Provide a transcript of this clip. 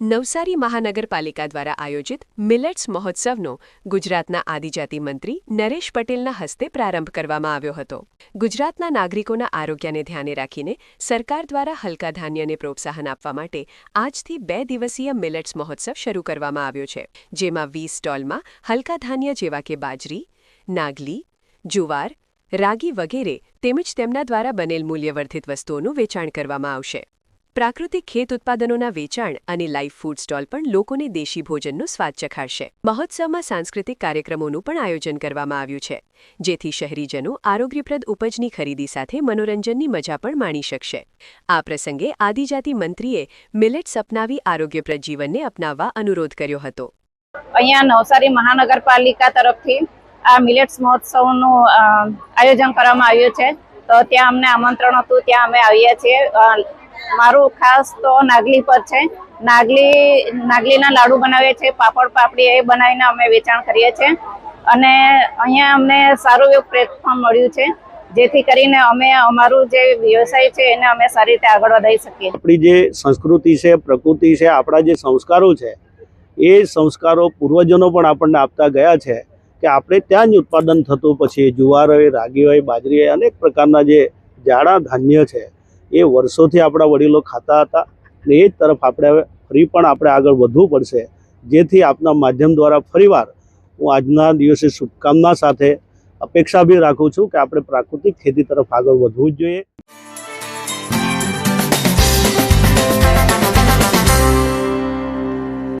નવસારી મહાનગરપાલિકા દ્વારા આયોજિત મિલેટ્સ મહોત્સવનો ગુજરાતના આદિજાતિ મંત્રી નરેશ પટેલના હસ્તે પ્રારંભ કરવામાં આવ્યો હતો। ગુજરાતના નાગરિકોના આરોગ્યને ધ્યાને રાખીને સરકાર દ્વારા હલકા ધાન્યને પ્રોત્સાહન આપવા માટે આજથી 2 દિવસીય મિલેટ્સ મહોત્સવ શરૂ કરવામાં આવ્યો છે, જેમાં 20 સ્ટોલમાં હલકા ધાન્ય જેવા કે બાજરી, નાગલી, જુવાર, રાગી વગેરે તેમજ તેમના દ્વારા બનેલ મૂલ્યવર્ધિત વસ્તુઓનું વેચાણ કરવામાં આવશે। પ્રાકૃતિક ખેત ઉત્પાદનોના વેચાણ અને લાઇવ ફૂડ સ્ટોલ પણ લોકોને દેશી ભોજનનો સ્વાદ ચખાડશે। મહોત્સવમાં સાંસ્કૃતિક કાર્યક્રમોનું પણ આયોજન કરવામાં આવ્યું છે, જેથી શહેરીજનો આરોગ્યપ્રદ ઉપજની ખરીદી સાથે મનોરંજનની મજા પણ માણી શકશે। આ પ્રસંગે આદિજાતિ મંત્રીએ મિલેટ્સ અપનાવી આરોગ્યપ્રદ જીવનને અપનાવવા અનુરોધ કર્યો હતો। અહીંયા નવસારી મહાનગરપાલિકા તરફથી આ મિલેટ્સ મહોત્સવનું આયોજન કરવામાં આવ્યું છે, તો ત્યાં અમને આમંત્રણ હતું, ત્યાં અમે આવ્યા છીએ। મારું ખાસ તો નાગલી પર છે। નાગલીના લાડુ બનાવીએ છીએ, પાપડ પાપડી એ બનાવીને અમે વેચાણ કરીએ છીએ અને અહીંયા અમને સારું એવું પ્લેટફોર્મ મળ્યું છે, જેથી કરીને અમે અમારું જે વ્યવસાય છે એને અમે સારી રીતે આગળ વધારી શકીએ। આપણી જે સંસ્કૃતિ છે, પ્રકૃતિ છે, આપણા જે સંસ્કારો છે, એ સંસ્કારો પૂર્વજોનો પણ આપણને આપતા ગયા છે કે આપણે ત્યાં જ ઉત્પાદન થતું, પછી જુવાર હોય, રાગી હોય, બાજરી હોય, અનેક પ્રકારના જે જાડા ધાન્ય છે એ વર્ષોથી આપણા વડીલો ખાતા હતા અને એ જ તરફ આપણે હવે ફરી પણ આપણે આગળ વધવું પડશે, જેથી આપના માધ્યમ દ્વારા ફરીવાર હું આજના દિવસે શુભકામના સાથે અપેક્ષા બી રાખું છું કે આપણે પ્રાકૃતિક ખેતી તરફ આગળ વધવું જ જોઈએ।